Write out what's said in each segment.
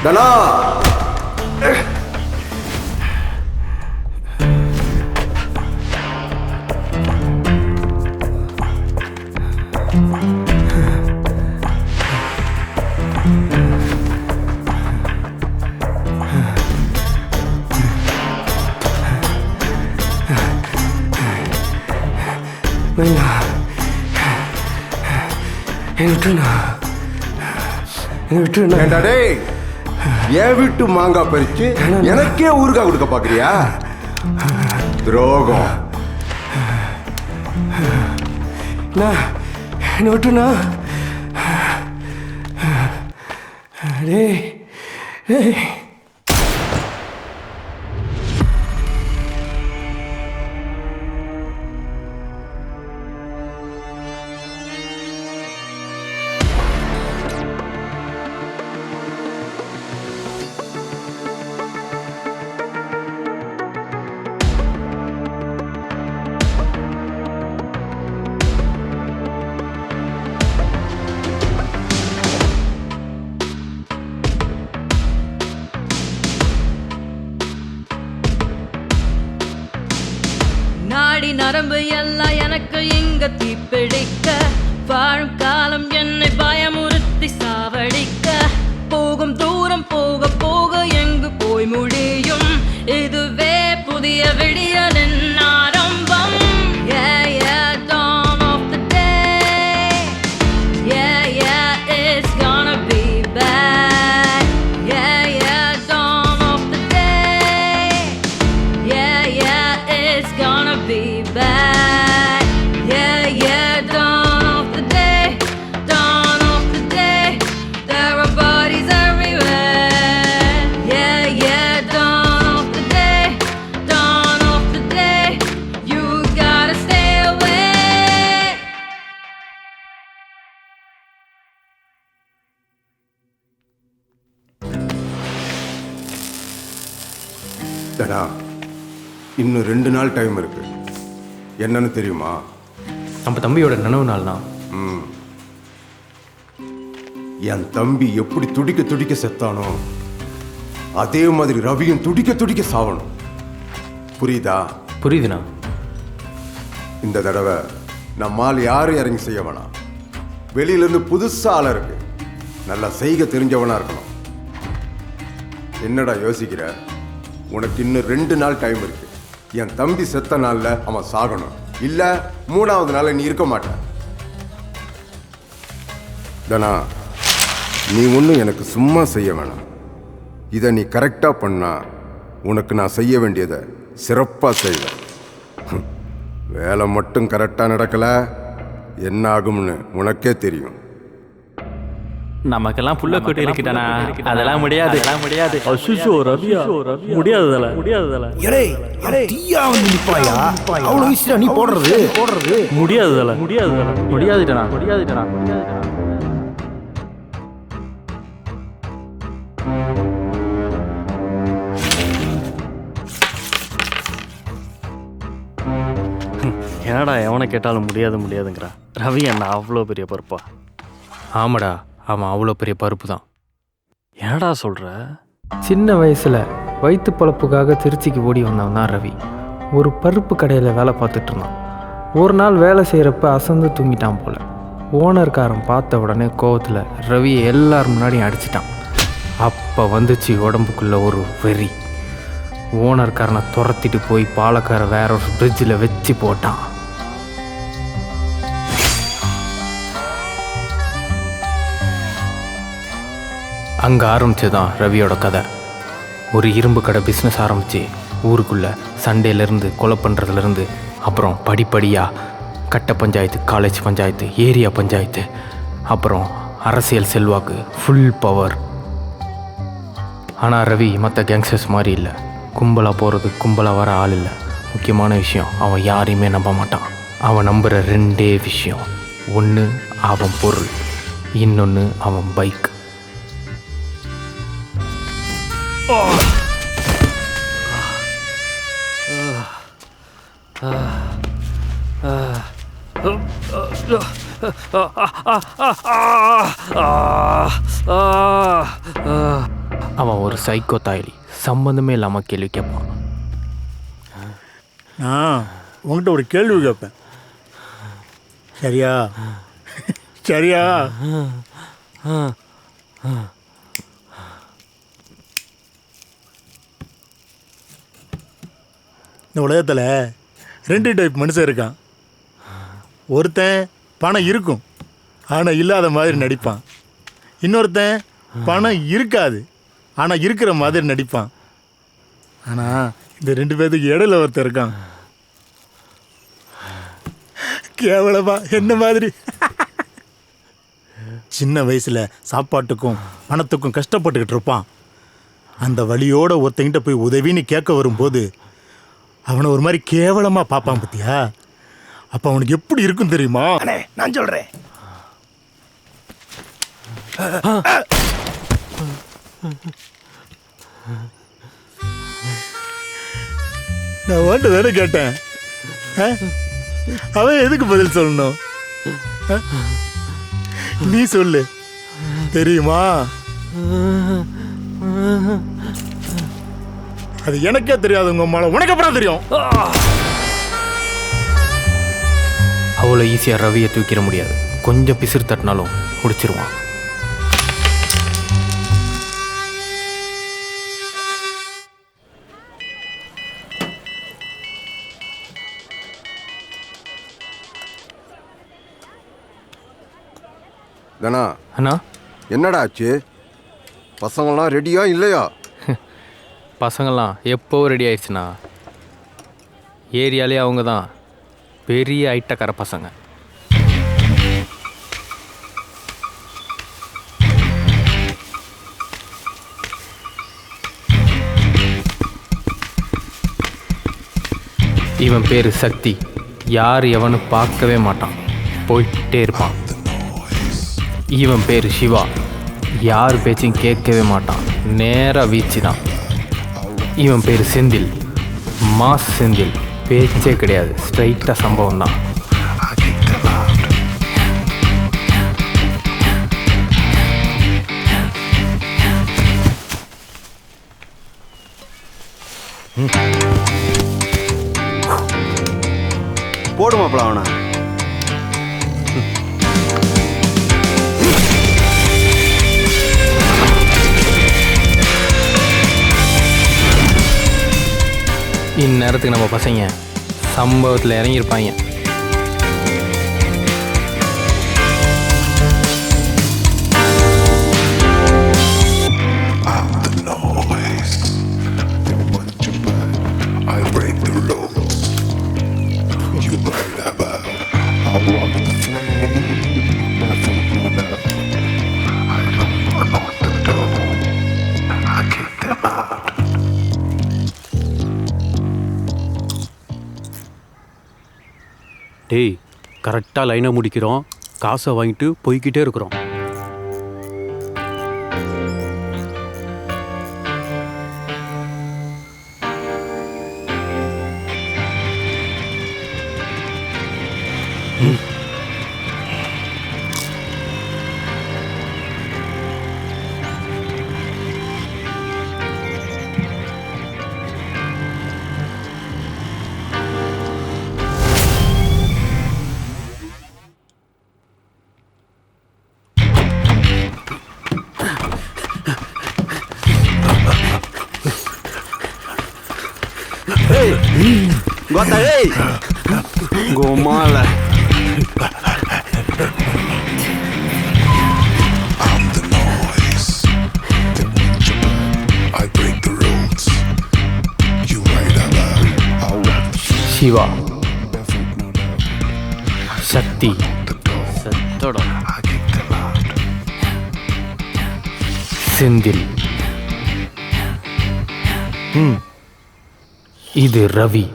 தனா டேய், என் வீட்டு மாங்காய் பறிச்சு எனக்கே ஊறுகாய் கொடுக்க பாக்குறியா? துரோகம். என்ன விட்டுண்ணா. டேய் டேய் நாடி நரம்பு எல்லாம் எனக்கு இங்க தீப்பிடிக்க, வாழும் காலம் என்னை பயமுறுத்தி சாவடிக்க, போகும் தூரம் போக போக எங்கு போய் முடியும், இதுவே புதிய விடியலின் ஆரம்பம். Yeah, yeah, dawn of the day. Yeah, yeah, it's gonna be bad. Yeah, yeah, dawn of the day. Yeah, yeah, it's gonna be bad. Yeah, yeah, dawn of the day. Dawn of the day. There are bodies everywhere. Yeah, yeah, dawn of the day. Dawn of the day. You gotta stay away. தனா, இன்னும் 2 நாள் time இருக்கு. என்னன்னு தெரியுமா? நம்ம தம்பியோட நினைவு நாள் தான். என் தம்பி எப்படி துடிக்க துடிக்க செத்தானோ அதே மாதிரி ரவியும் துடிக்க துடிக்க சாவணும். புரியுதா? புரியுதுண்ணா. இந்த தடவை நம்மால் யாரும் இறங்கி செய்ய வேணாம். வெளியில இருந்து புதுசா ஆள இருக்கு. நல்லா செய்க தெரிஞ்சவனா இருக்கணும். என்னடா யோசிக்கிற? உனக்கு இன்னும் 2 நாள் டைம் இருக்கு. என் தம்பி செத்த நாள்ல அவன் சாகணும். இல்ல 3வது நாள் நீ இருக்க மாட்ட. தனா, நீ ஒன்றும் எனக்கு சும்மா செய்ய வேணாம். இதை நீ கரெக்டா பண்ணா உனக்கு நான் செய்ய வேண்டியதை சிறப்பா செய்வேன். வேலை மட்டும் கரெக்டா நடக்கல என்ன ஆகும்னு உனக்கே தெரியும். நமக்கெல்லாம் புள்ள கொட்டி இருக்கிட்டனா, அதெல்லாம் முடியாது. அசுஷோ ரவியா முடியாதுதல தீயா வந்து நிப்பாயா? அவ்வளவு ஈஸியா நீ போடுறது முடியாதுடா. என்னடா எவனை கேட்டாலும் முடியாதுங்கிறா. ரவி என்ன அவ்வளோ பெரிய பருப்பா? ஆமாடா, அவன் அவ்வளோ பெரிய பருப்பு தான். என்னடா சொல்ற? சின்ன வயசில் வயிற்று பொழப்புக்காக திருச்சிக்கு ஓடி வந்தவன் தான் ரவி. ஒரு பருப்பு கடையில் வேலை பார்த்துட்டு இருந்தான். ஒரு நாள் வேலை செய்கிறப்ப அசந்து தூங்கிட்டான் போல். ஓனர்காரன் பார்த்த உடனே கோவத்தில் ரவியை எல்லார் முன்னாடியும் அடிச்சிட்டான். அப்போ வந்துச்சு உடம்புக்குள்ளே ஒரு வெறி. ஓனர்காரனை துரத்திட்டு போய் பாலக்கார வேற ஒரு பிரிட்ஜில் வச்சு போட்டான். அங்கே ஆரம்பிச்சதான் ரவியோட கதை. ஒரு இரும்பு கடை பிஸ்னஸ் ஆரம்பித்து ஊருக்குள்ளே சண்டேலேருந்து கொலை பண்ணுறதுலேருந்து அப்புறம் படிப்படியாக கட்ட பஞ்சாயத்து, காலேஜ் பஞ்சாயத்து, ஏரியா பஞ்சாயத்து, அப்புறம் அரசியல் செல்வாக்கு, ஃபுல் பவர். ஆனால் ரவி மற்ற கேங்ஸ்டர்ஸ் மாதிரி இல்லை. கும்பலாக போகிறது, கும்பலாக வர ஆள் இல்லை. முக்கியமான விஷயம், அவன் யாரையுமே நம்ப மாட்டான். அவன் நம்புகிற 2 விஷயம். ஒன்று அவன் பொருள், இன்னொன்று அவன் பைக். அவன் ஒரு சைக்கோ தாயலி, சம்பந்தமே இல்லாமல் கேள்வி கேட்பான். நான் உங்கள்கிட்ட ஒரு கேள்வி கேட்பேன், சரியா? சரியா? இந்த உலகத்தில் 2 டைப் மனுஷன் இருக்கான். ஒருத்தன் பணம் இருக்கும் ஆனால் இல்லாத மாதிரி நடிப்பான். இன்னொருத்தன் பணம் இருக்காது ஆனால் இருக்கிற மாதிரி நடிப்பான். ஆனால் இந்த 2 பேருக்கு இடையில ஒருத்தன் இருக்கான், கேவலமா என்ன மாதிரி. சின்ன வயசில் சாப்பாட்டுக்கும் பணத்துக்கும் கஷ்டப்பட்டுக்கிட்டு இருப்பான். அந்த வழியோட ஒருத்தங்கிட்ட போய் உதவின்னு கேட்க வரும்போது அவனை ஒரு மாதிரி கேவலமாக பார்ப்பான் பத்தியா? அப்போ அவனுக்கு எப்படி இருக்கும் தெரியுமா? நான் சொல்கிறேன். நான் வாண்ட தானே கேட்டேன், அவன் எதுக்கு பதில் சொல்லணும்? நீ சொல்லு, தெரியுமா? அது எனக்கே தெரியாது, உங்க அம்மால உனக்கு அப்புறம் தெரியும். அவ்வளோ ஈஸியாக ரவியை தூக்கிட முடியாது. கொஞ்சம் பிசிறு தட்டினாலும் முடிச்சிருவான். தனா, அண்ணா, என்னடா ஆச்சு? பசங்களாம் ரெடியா இல்லையா? பசங்கள்லாம் எப்போ ரெடி ஆயிடுச்சுண்ணா. ஏரியாலே அவங்க தான் பெரிய ஐட்டக்கார பசங்க. இவன் பேர் சக்தி. யார் எவனு பார்க்கவே மாட்டான், போயிட்டே இருப்பான். இவன் பேர் சிவா. யார் பேச்சும் கேட்கவே மாட்டான், நேராக வீச்சு தான். இவன் பேர் செந்தில். மாஸ் செந்தில், பேச்சே கிடையாது, ஸ்ட்ரைட்டாக சம்பவம் தான். போடுமாப்ல அவனை. இந்நேரத்துக்கு நம்ம பசங்க சம்பவத்தில் இறங்கியிருப்பாங்க. டேய், கரெக்டாக லைனை முடிக்கிறோம், காசை வாங்கிட்டு போய்கிட்டே இருக்கிறோம். Gota, ei! Gomala. I'm the noise. I break the rules. You right about. Siva, சக்தி, செந்தில், இது ரவி.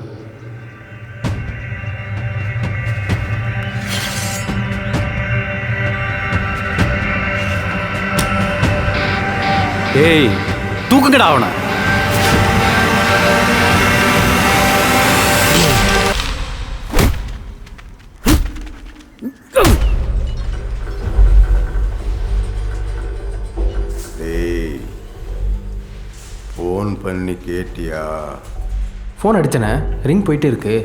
டேய், தூக்குங்கடா அவனை. சொன்னேன்னு கேட்டியா? ஃபோன் அடித்தனே, ரிங் போயிட்டு இருக்கு.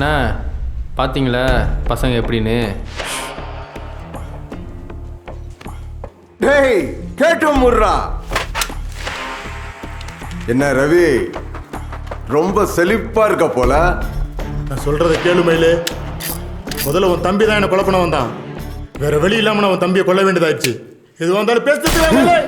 அண்ணா பார்த்தீங்களா பசங்க எப்படின்னு? டேய் கேட்டோம் முர்ரா. என்ன ரவி, ரொம்ப செழிப்பா இருக்க போல. நான் சொல்றத கேளு மயிலு. முதல்ல உன் தம்பி தான் என்ன கொலை பண்ண வந்தான். வேற வழி இல்லாம நான் உன் தம்பியை கொல்ல வேண்டியதாச்சு. இது வந்தாலும் பேசுறது.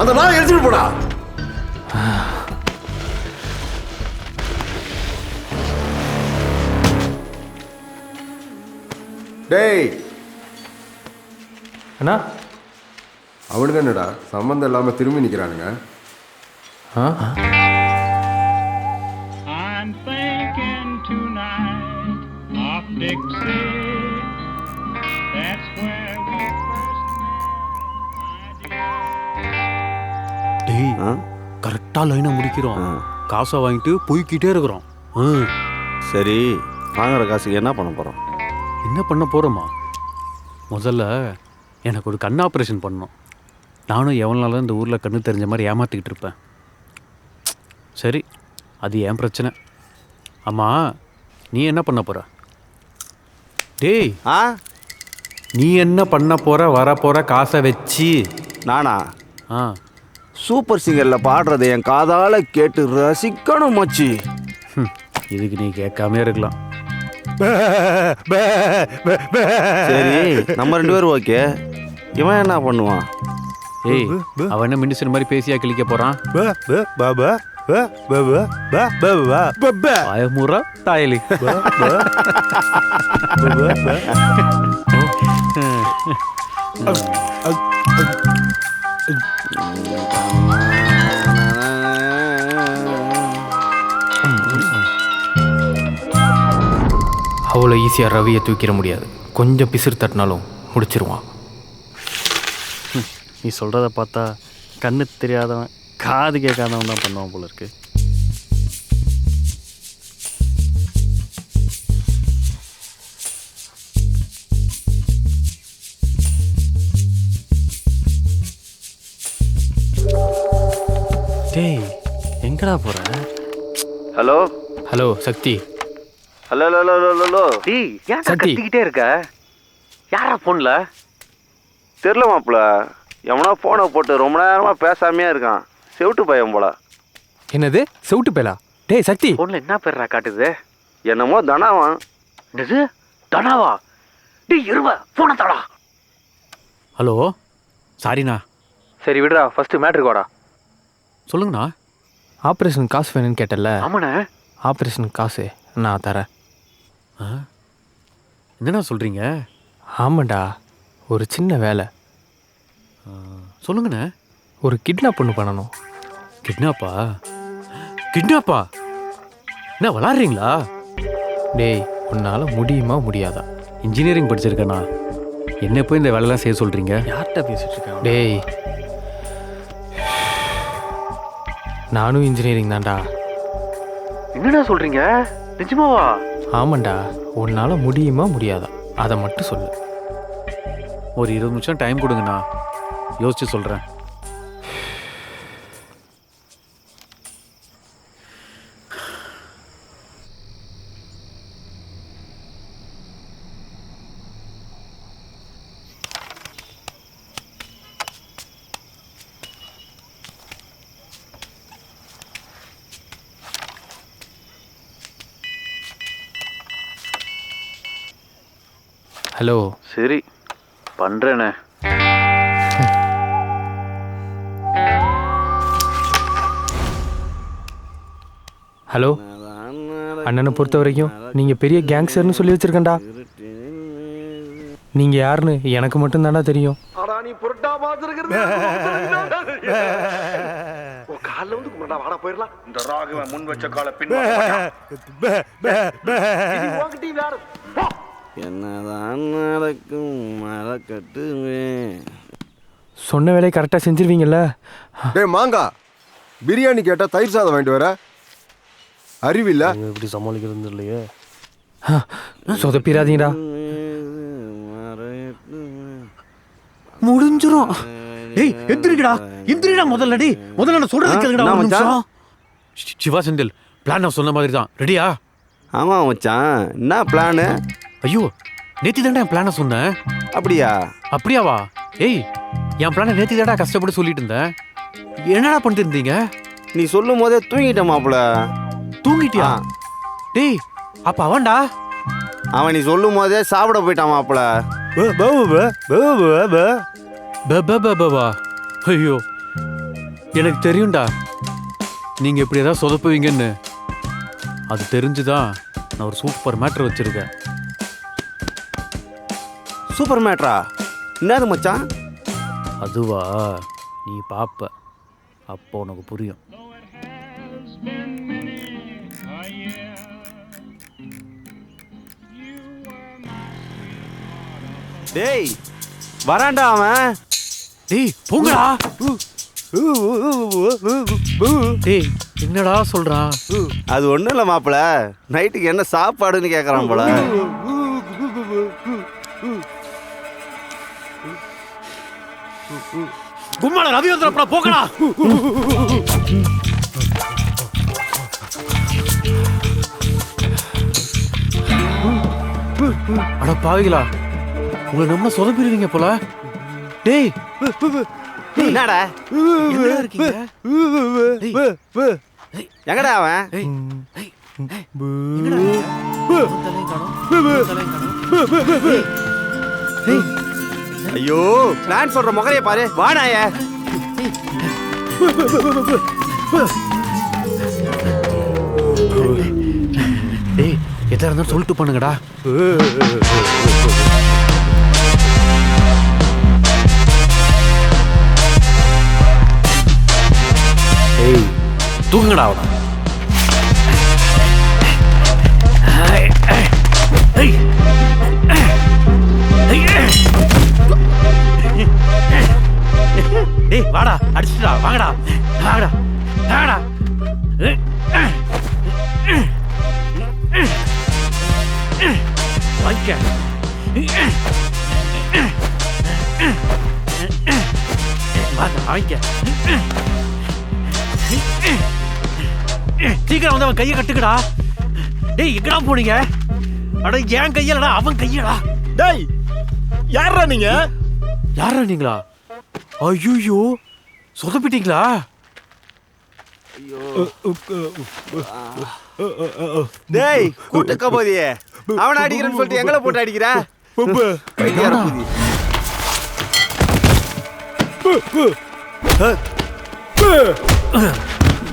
அந்த நாய் எடுத்துட்டு போடா. டேய் அண்ணா, அவனுக்கு என்னடா சம்மந்தம் இல்லாம திரும்பி நிக்கிறானுங்க? I'm thinking tonight of Dixie. That's where we first met. டேய் கரெக்டாக லைனை முடிக்கிறோம். காசை வாங்கிட்டு போய்கிட்டே இருக்கிறோம். சரி, வாங்குற காசுக்கு என்ன பண்ண போகிறோம்? என்ன பண்ண போகிறோமா? முதல்ல எனக்கு ஒரு கண் ஆப்ரேஷன் பண்ணணும். நானும் எவ்வளோ இந்த ஊரில் கண்ணு தெரிஞ்ச மாதிரி ஏமாற்றிக்கிட்டு இருப்பேன். சரி, அது ஏன் பிரச்சனை. ஆமாம், நீ என்ன பண்ண போகிற? டேய் நீ என்ன பண்ண போகிற? வரப்போகிற காசை வச்சு? நானா? ஆ, சூப்பர் சிங்கரில் பாடுறதை என் காதால் கேட்டு ரசிக்கணும் மச்சி. இதுக்கு நீ கேட்காம இருக்கலாம். சரி, நம்ம 2 பேரும் ஓகே. இவன் என்ன பண்ணுவான்? ஏய், அவன் என்ன மினிஸ்டர் மாதிரி பேசியா கிழிக்க போகிறான்? பயமுறா தாயலி. அவ்வளோ ஈஸியாக ரவியை தூக்கிட முடியாது. கொஞ்சம் பிசிறு தட்டினாலும் முடிச்சிருவான். நீ சொல்கிறத பார்த்தா கண்ணு தெரியாதவன் காது கேட்காதவன் தான் பண்ணுவான் போல இருக்கு. டேய் எங்கடா போற? Hello hello Sakthi. Hello hello hello hello. டேய் ஏன் சக்தி. கத்திக்கிட்டே இருக்க? யாரா ஃபோனில்? தெரில மாப்பிள்ள, எவனோ ஃபோனை போட்டு ரொம்ப நேரமாக பேசாமையே இருக்கான். செவிட்டு பையன் போல. என்னது செவிட்டு பேலா? டேய் சக்தி, ஃபோனில் என்ன பேர்றா காட்டுது? என்னமோ தனாவான். என்னது தனாவா? டேய் இருவ ஃபோனை தாடா. ஹலோ, சாரிண்ணா. சரி விடுறா, ஃபஸ்ட்டு மேட்ருக்கு வாடா. சொல்லுங்கண்ணா. ஆப்ரேஷன் காசு வேணும்னு கேட்டல? ஆமாண்ணே. ஆப்ரேஷன் காசு நான் தரேன். என்னண்ணா சொல்கிறீங்க? ஆமாண்டா, ஒரு சின்ன வேலை. சொல்லுங்கண்ணே. ஒரு கிட்னாப் ஒன்று பண்ணணும். கிட்னாப்பா? கிட்னாப்பா? என்ன விளாட்றீங்களா? டேய், உன்னால் முடியுமா முடியாதா? இன்ஜினியரிங் படிச்சிருக்கேண்ணா. என்ன போய் இந்த வேலைலாம் செய்ய சொல்கிறீங்க? யார்கிட்ட பேசிட்டு இருக்கேன்? டேய், நானும் இன்ஜினியரிங் தான்டா. என்னடா சொல்கிறீங்க? நிஜமாவா? ஆமாண்டா, உன்னால் முடியுமா முடியாதா அதை மட்டும் சொல்லு. ஒரு 20 நிமிஷம் டைம் கொடுங்கண்ணா, யோசிச்சு சொல்கிறேன். ஹலோ. சரி பண்ணுறேண்ணே. ஹலோ, அண்ணனை பொறுத்த வரைக்கும் நீங்கள் பெரிய கேங்ஸ்டர்னு சொல்லி வச்சுருக்கேன்டா. நீங்கள் யாருன்னு எனக்கு மட்டும்தான்டா தெரியும். நீ புரட்டா பாத்துருக்கிறது காலில் வந்து கும்பிடா, வாடா போயிடலாம். இந்த ராகவன் முன் வச்ச காலை பின் என்னதான் நடக்கும் மழை கட்டுவேன். சொன்ன வேலையை கரெக்டாக செஞ்சிருவீங்கல்ல? டேய் மாங்கா, பிரியாணி கேட்டால் தயிர் சாதம் வாங்கிட்டு வர அறிவில்ல? எப்படி சமாளிக்கிறது இல்லையே. சொதப்பிடாதீங்கடா. முடிஞ்சிரும். டேய் எந்திரிக்கடா, எந்திரிடா முதல்ல. டேய் முதல்ல நான் சொல்றது கேளுங்கடா ஒரு நிமிஷம். சிவா செந்தில், பிளான் நான் சொன்ன மாதிரி தான். ரெடியா? ஆமாம் மச்சான், என்ன பிளானு? ஐயோ, நேத்தி தாண்டா என் பிளானை சொன்னேன். அப்படியா? அப்படியாவா? ஏய், என் பிளானை நேத்தி தாண்டா கஷ்டப்பட்டு சொல்லிட்டு இருந்தேன். என்னடா பண்ணிட்டு இருந்தீங்க? நீ சொல்லும் போதே தூங்கிட்ட மாப்பிள. தூங்கிட்டியா? டேய் அப்ப அவன்டா. அவன் நீ சொல்லும் போதே சாப்பிட போயிட்டான் மாப்பிள. ஐயோ, எனக்கு தெரியும்டா நீங்க இப்படி ஏதாவது சொதப்புவீங்கன்னு. அது தெரிஞ்சுதான் நான் ஒரு சூப்பர் மேட்டர் வச்சிருக்கேன். சூப்பர் மேட்ரா? என்னது மச்சான்? அதுவா, நீ பாப்ப, அப்போ உனக்கு புரியும். டேய் வரான்டா அவன். டேய் போங்கடா. டேய் என்னடா சொல்றான்? அது ஒண்ணும் இல்ல மாப்பிள, நைட்டுக்கு என்ன சாப்பாடுன்னு கேக்குறான் போல. கும்மாள ரவி வந்துறப்ப போங்கடா. அட பாவிகளா, உங்களை நம்ம சொதப்பிடுவீங்க போல. டேய் என்னடா எங்கடா இருக்கீங்க? எங்கடா அவன்? ஐயோ, பிளான் சொல்ற முகரைய பாரு. வாடாய. டேய் எதா இருந்தாலும் சொல்லிட்டு பண்ணுங்கடா. ஏய் தூங்குங்கடா அவன. டேய் வாடா, அடிச்சுடா, வாங்கடா வாங்கடா வாங்கடா. வாங்க வாங்க. சீக்கிரம் வந்து அவன் கையை கட்டுக்கடா. டேய் எங்கடா போனீங்க? அட என் கையலடா, அவன் கையடா. டேய் யாரா நீங்க? யாரா நீங்களா? ஐயோ சொதப்பிட்டீங்களா? டேய் கூட்டக்க போதியே, அவனை அடிக்கிறேன்னு சொல்லிட்டு எங்களை போட்டு அடிக்கிற.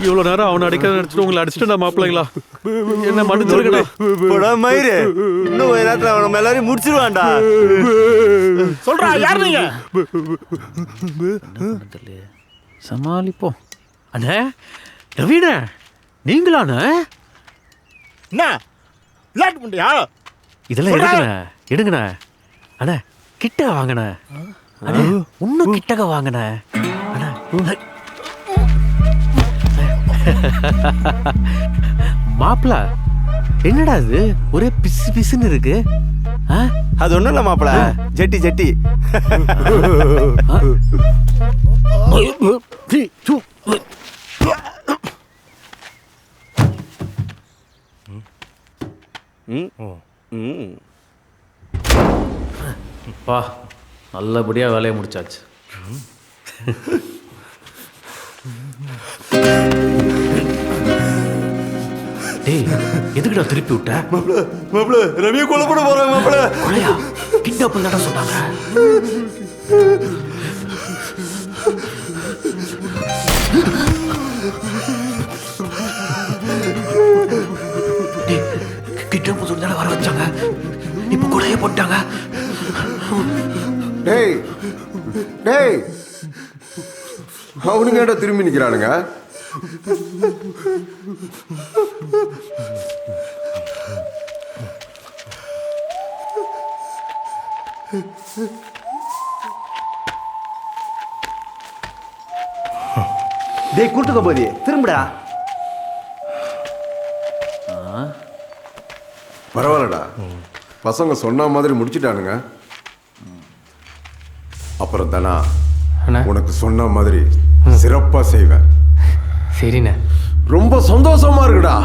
இவ்வளோ நேரம் அவனை அடிக்க நினைச்சிட்டு உங்களை அடிச்சுட்டு மாப்பிள்ளைங்களா, என்ன மன்னிச்சிருக்கடா. மயிறு இன்னும் கொஞ்ச நேரத்தில் அவனை நம்ம எல்லாரையும் முடிச்சிருவான்டா. சொல்றா யார் நீங்க? சமாளிப்போம். அண்ணே ரவீன, நீங்களாண்ணே? என்ன லேட் பண்ணியா? இதெல்லாம் எடுங்கண்ணே, எடுங்கண்ணே. அண்ணே கிட்ட வாங்கண்ணே. அண்ணே இன்னும் கிட்டக்க வாங்கண்ணே. அண்ணே மாப்பிள்ள என்னடா இது ஒரே பிசு பிசுன்னு இருக்கு? அது ஒண்ணும் இல்ல மாப்பிள, ஜெட்டி ஜெட்டி. பா நல்லபடியாக வேலையை முடிச்சாச்சு. டேய் எதுக்குடா திருப்பி விட்ட? மாப்பிள ரவியை கொலை பண்ண போறாங்க மாப்பிள. கொலையா? கிட்னாப் தானே சொன்னாங்க. கிட்னாப் சொல்லி வர வச்சாங்க, இப்ப கொலையே போட்டாங்க. டேய் டேய், அவனுங்க ஏன்டா திரும்பி நிக்கிறானுங்க? டேய் கூட்டுக்க போதி திரும்படா. பரவாயில்லடா, பசங்க சொன்ன மாதிரி முடிச்சிட்டானுங்க. அப்புறம் தானா அண்ணா உனக்கு சொன்ன மாதிரி சிறப்பா செய்வேன். சரிண்ணே. ரொம்ப சந்தோஷமா இருக்குடா.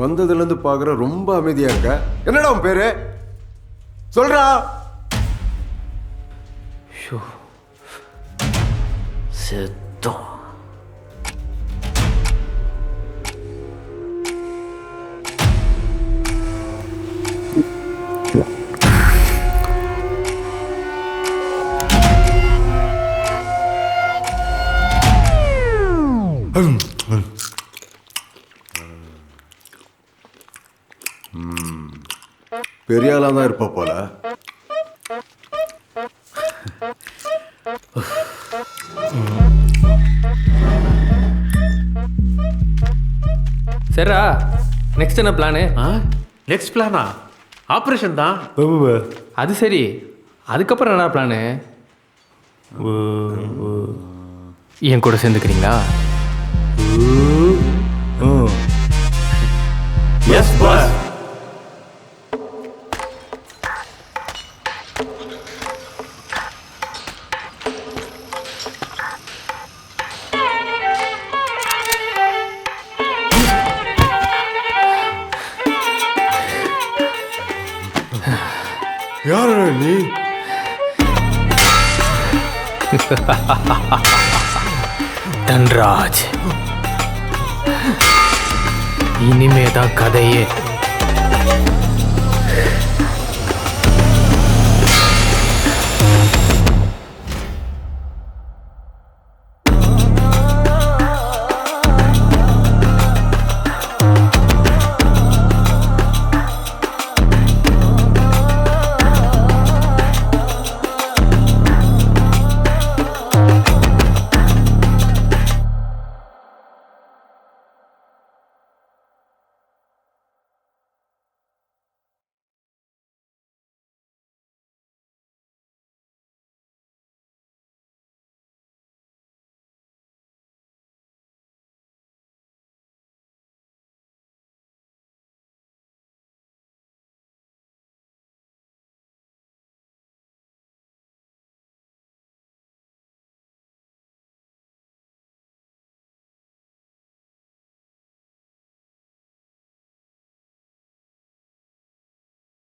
வந்ததுல இருந்து பாக்குற ரொம்ப அமைதியா இருக்க. என்னடா உன் பேரு சொல்றா? செத்தோம். பெரிய ஆளா தான் இருப்ப போல. சரிடா, நெக்ஸ்ட் என்ன பிளானு? நெக்ஸ்ட் பிளானா? ஆப்ரேஷன் தான். அது சரி, அதுக்கப்புறம் என்ன பிளானு? என் கூட சேர்ந்துக்கிறீங்களா? S pass. யாரு நீ? தன்ராஜ். இனிமேதான் கதையே.